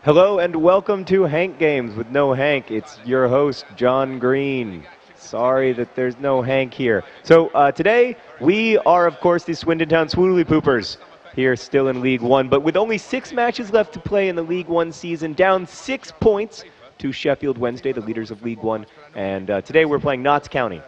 Hello and welcome to Hank Games with no Hank. It's your host, John Green. Sorry that there's no Hank here. So today we are, of course, the Swindon Town Swoodly Poopers here still in League One, but with only 6 matches left to play in the League One season, down 6 points to Sheffield Wednesday, the leaders of League One. And today we're playing Notts County.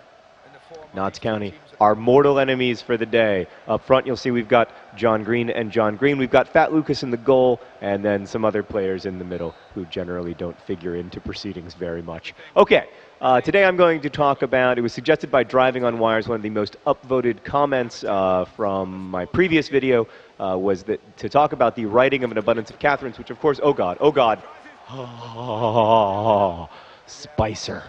Notts County, our mortal enemies for the day. Up front, you'll see we've got John Green and John Green. We've got Fat Lucas in the goal, and then some other players in the middle who generally don't figure into proceedings very much. Okay, today I'm going to talk about, it was suggested by Driving on Wires, one of the most upvoted comments from my previous video was that to talk about the writing of An Abundance of Catherines, which of course, oh God, Spicer.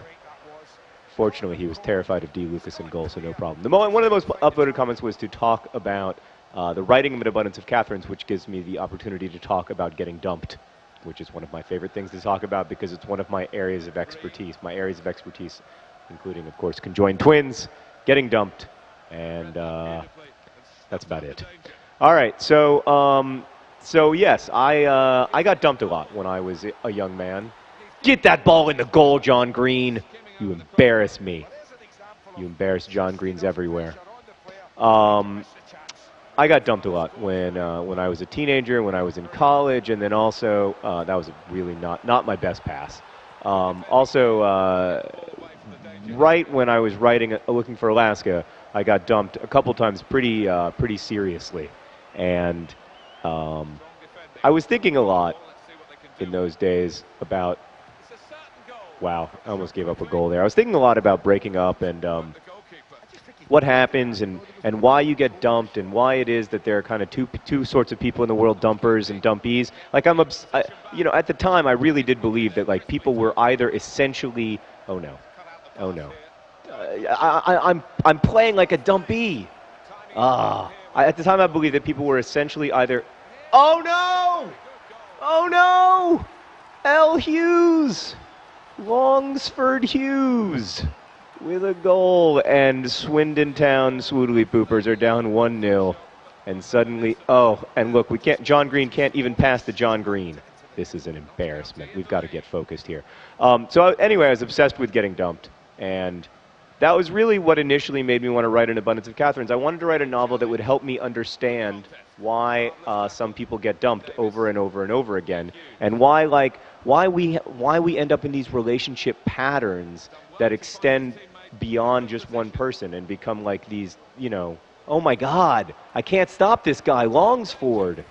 Fortunately, he was terrified of D. Lucas in goal, so no problem. One of the most upvoted comments was to talk about the writing of An Abundance of Catherines, which gives me the opportunity to talk about getting dumped, which is one of my favorite things to talk about because it's one of my areas of expertise. My areas of expertise, including, of course, conjoined twins, getting dumped, and that's about it. All right, so yes, I got dumped a lot when I was a young man. Get that ball in the goal, John Green. You embarrass me. You embarrass John Greens everywhere. I got dumped a lot when I was a teenager, when I was in college, and then also that was really not my best pass. Right when I was writing Looking for Alaska, I got dumped a couple times pretty seriously, and I was thinking a lot in those days about. Wow, I almost gave up a goal there. I was thinking a lot about breaking up and what happens and why you get dumped and why it is that there are kind of two sorts of people in the world, dumpers and dumpies. Like at the time I really did believe that like people were either essentially, oh no, I'm playing like a dumpy. At the time I believed that people were essentially either, oh no, L. Hughes. Longsford Hughes with a goal, and Swindon Town Swoodly Poopers are down 1-0, and suddenly, and look, John Green can't even pass to John Green. This is an embarrassment. We've got to get focused here. Anyway, I was obsessed with getting dumped, and that was really what initially made me want to write An Abundance of Catherines. I wanted to write a novel that would help me understand why some people get dumped over and over and over again, and why we end up in these relationship patterns that extend beyond just one person and become like these, oh my God, I can't stop this guy, Longsford.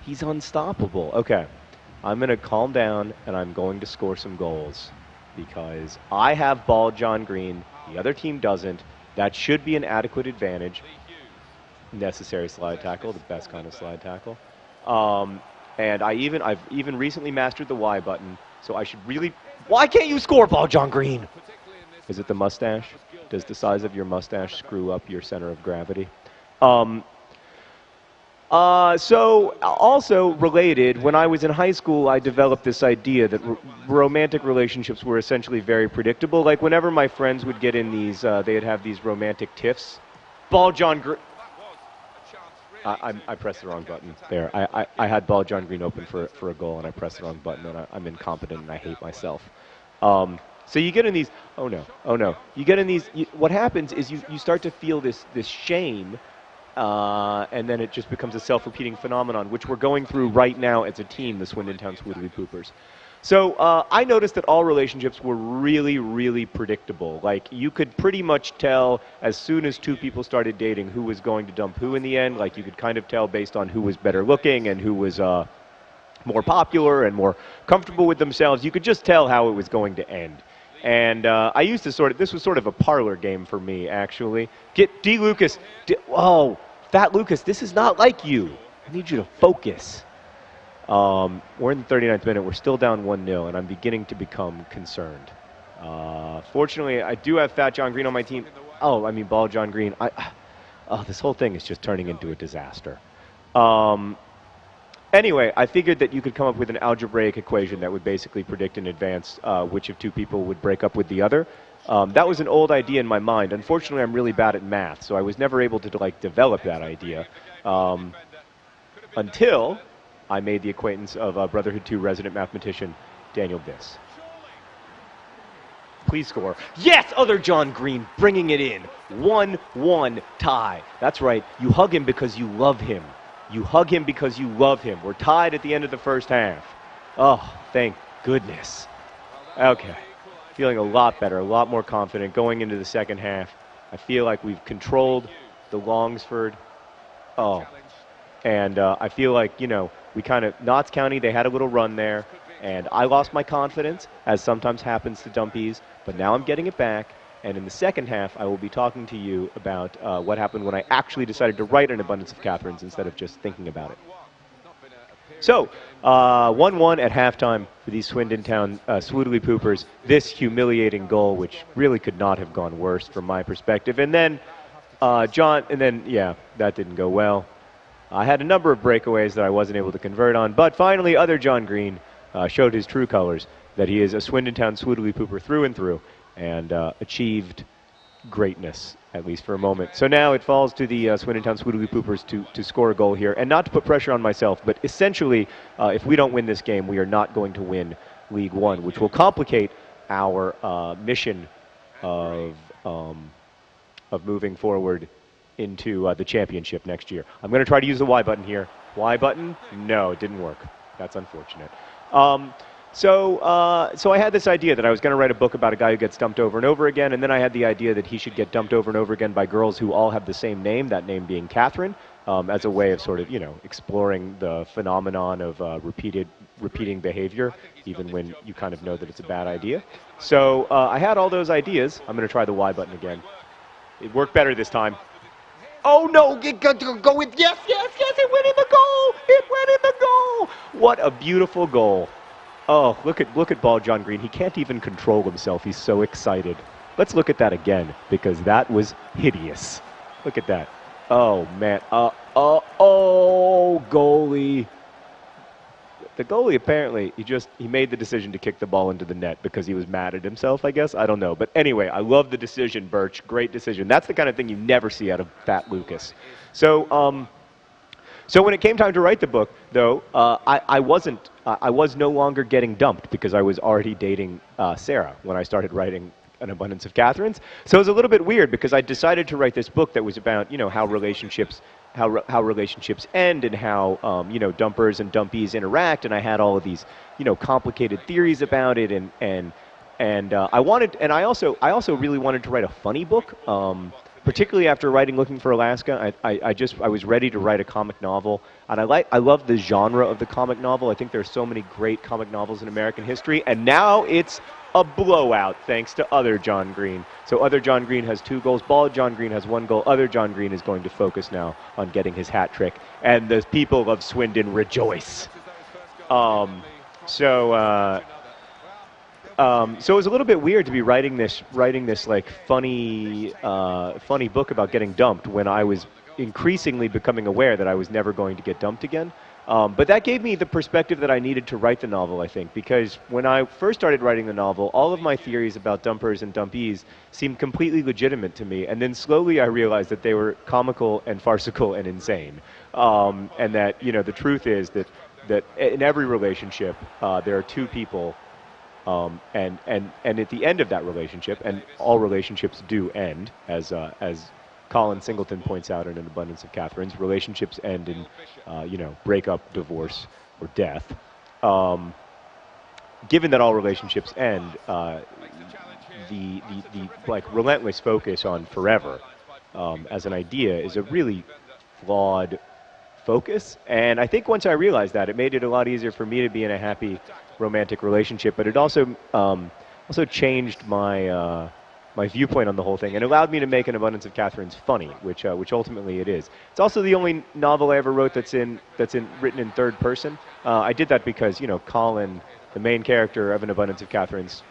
He's unstoppable. Okay, I'm going to calm down and I'm going to score some goals because I have ball John Green, the other team doesn't. That should be an adequate advantage. Necessary slide tackle, the best kind of slide tackle. And I've even recently mastered the Y button, so I should really. Why can't you score, ball John Green? Is it the mustache? Does the size of your mustache screw up your center of gravity? So also related, when I was in high school, I developed this idea that romantic relationships were essentially very predictable. Like whenever my friends would get in these, they'd have these romantic tiffs. Ball John Green. I pressed the wrong button there. I had ball John Green open for a goal, and I pressed the wrong button, and I'm incompetent, and I hate myself. So you get in these, oh no. You get in these, what happens is you start to feel this shame, and then it just becomes a self-repeating phenomenon, which we're going through right now as a team, the Swindon Town Swoodly Poopers. So I noticed that all relationships were really, really predictable. Like, you could pretty much tell as soon as two people started dating who was going to dump who in the end. Like, you could kind of tell based on who was better looking and who was more popular and more comfortable with themselves. You could just tell how it was going to end. And I used to this was sort of a parlor game for me, actually. Get D. Lucas. Fat Lucas, this is not like you. I need you to focus. We're in the 39th minute. We're still down 1-0, and I'm beginning to become concerned. Fortunately, I do have Fat John Green on my team. Ball John Green. This whole thing is just turning into a disaster. Anyway, I figured that you could come up with an algebraic equation that would basically predict in advance which of two people would break up with the other. That was an old idea in my mind. Unfortunately, I'm really bad at math, so I was never able to develop that idea until I made the acquaintance of Brotherhood 2 resident mathematician Daniel Biss. Please score. Yes, other John Green bringing it in. 1-1 tie. That's right. You hug him because you love him. You hug him because you love him. We're tied at the end of the first half. Oh, thank goodness. Okay. Feeling a lot better, a lot more confident going into the second half. I feel like we've controlled the Longsford. Oh. And I feel like, you know, we kind of, Notts County, they had a little run there. And I lost my confidence, as sometimes happens to dumpies. But now I'm getting it back. And in the second half, I will be talking to you about what happened when I actually decided to write An Abundance of Catherines instead of just thinking about it. So, 1-1 at halftime for these Swindon Town Swoodly Poopers. This humiliating goal, which really could not have gone worse from my perspective. And then, yeah, that didn't go well. I had a number of breakaways that I wasn't able to convert on. But finally, other John Green showed his true colors, that he is a Swindon Town Swoodly Pooper through and through, and achieved greatness, at least for a moment. So now it falls to the Swindon Town Swoodly Poopers to score a goal here, and not to put pressure on myself, but essentially, if we don't win this game, we are not going to win League One, which will complicate our mission of moving forward into the championship next year. I'm going to try to use the Y button here. Y button? No, it didn't work. That's unfortunate. So I had this idea that I was going to write a book about a guy who gets dumped over and over again, and then I had the idea that he should get dumped over and over again by girls who all have the same name, that name being Catherine, as a way of sort of, you know, exploring the phenomenon of repeating behavior, even when you kind of know that it's a bad idea. So I had all those ideas. I'm going to try the Y button again. It worked better this time. Oh no, go with, yes, it went in the goal! It went in the goal! What a beautiful goal. Oh, look at Ball John Green. He can't even control himself. He's so excited. Let's look at that again, because that was hideous. Look at that. Oh, man. Goalie. The goalie, apparently, he made the decision to kick the ball into the net because he was mad at himself, I guess. I don't know. But anyway, I love the decision, Birch. Great decision. That's the kind of thing you never see out of Fat Lucas. So when it came time to write the book, though, I was no longer getting dumped because I was already dating Sarah when I started writing An Abundance of Catherines. So it was a little bit weird because I decided to write this book that was about, you know, how relationships end and how, you know, dumpers and dumpies interact. And I had all of these, you know, complicated theories about it. And I also really wanted to write a funny book. Particularly after writing Looking for Alaska, I was ready to write a comic novel, and I love the genre of the comic novel. I think there's so many great comic novels in American history, and now it's a blowout thanks to Other John Green. So Other John Green has 2 goals, Bald John Green has 1 goal. Other John Green is going to focus now on getting his hat trick, and the people of Swindon rejoice. So it was a little bit weird to be writing this like funny book about getting dumped when I was increasingly becoming aware that I was never going to get dumped again. But that gave me the perspective that I needed to write the novel, I think, because when I first started writing the novel, all of my theories about dumpers and dumpies seemed completely legitimate to me, and then slowly I realized that they were comical and farcical and insane, and that, you know, the truth is that in every relationship there are 2 people. And at the end of that relationship, and all relationships do end, as Colin Singleton points out in An Abundance of Catherines, relationships end in, you know, breakup, divorce, or death. Given that all relationships end, the like relentless focus on forever as an idea is a really flawed focus. And I think once I realized that, it made it a lot easier for me to be in a happy romantic relationship, but it also changed my my viewpoint on the whole thing, and allowed me to make An Abundance of Catherines funny, which ultimately it is. It's also the only novel I ever wrote that's written in third person. I did that because, you know, Colin, the main character of An Abundance of Catherines.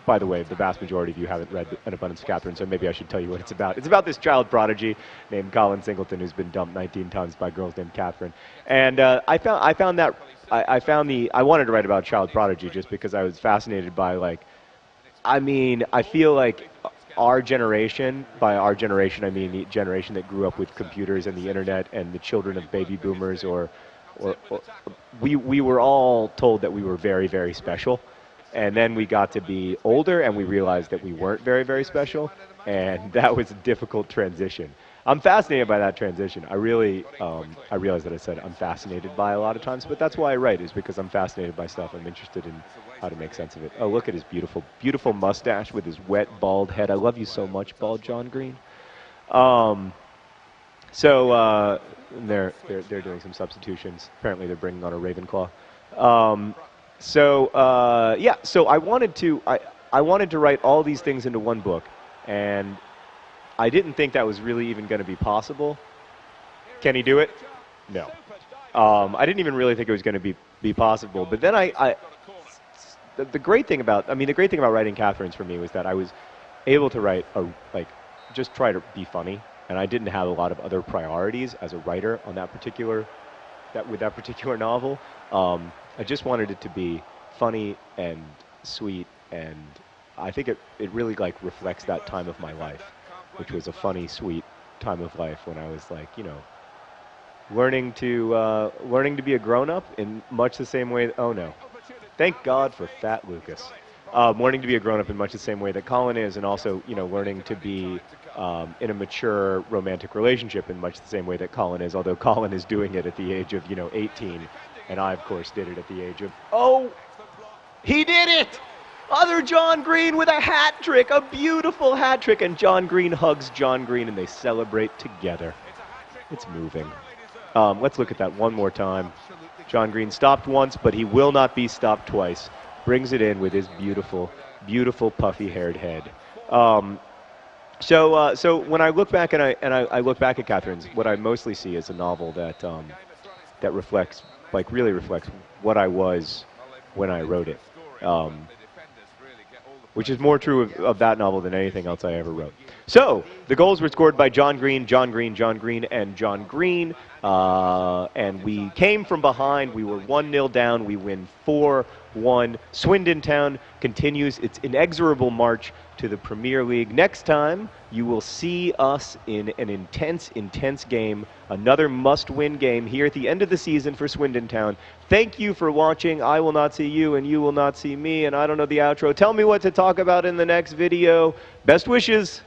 By the way, the vast majority of you haven't read An Abundance of Catherine, so maybe I should tell you what it's about. It's about this child prodigy named Colin Singleton who's been dumped 19 times by girls named Catherine. And I wanted to write about child prodigy just because I was fascinated by, like, I mean, I feel like our generation, by our generation I mean the generation that grew up with computers and the internet and the children of baby boomers or or we were all told that we were very, very special. And then we got to be older and we realized that we weren't very, very special. And that was a difficult transition. I'm fascinated by that transition. I really, I realize that I said I'm fascinated by a lot of times, but that's why I write, is because I'm fascinated by stuff. I'm interested in how to make sense of it. Oh, look at his beautiful, beautiful mustache with his wet, bald head. I love you so much, bald John Green. They're doing some substitutions. Apparently, they're bringing on a Ravenclaw. So I wanted to write all these things into one book, and I didn't think that was really even going to be possible. Can he do it? No. I didn't even really think it was going to be possible. But then the great thing about writing Catherine's for me was that I was able to write just try to be funny, and I didn't have a lot of other priorities as a writer on that particular novel. I just wanted it to be funny and sweet, and I think it really reflects that time of my life, which was a funny, sweet time of life when I was learning to be a grown-up in much the same way. Oh no, thank God for Fat Lucas. Learning to be a grown-up in much the same way that Colin is, and also learning to be in a mature romantic relationship in much the same way that Colin is. Although Colin is doing it at the age of 18. And I, of course, did it at the age of... Oh! He did it! Other John Green with a hat trick, a beautiful hat trick. And John Green hugs John Green, and they celebrate together. It's moving. Let's look at that one more time. John Green stopped once, but he will not be stopped twice. Brings it in with his beautiful, beautiful puffy-haired head. So when I look back and I look back at Catherine's, what I mostly see is a novel that reflects... really reflects what I was when I wrote it, which is more true of that novel than anything else I ever wrote. So, the goals were scored by John Green, John Green, John Green, and John Green, and we came from behind. We were 1-0 down. We win 4-1. Swindon Town continues its inexorable march to the Premier League. Next time, you will see us in an intense, intense game, another must-win game here at the end of the season for Swindon Town. Thank you for watching. I will not see you, and you will not see me, and I don't know the outro. Tell me what to talk about in the next video. Best wishes.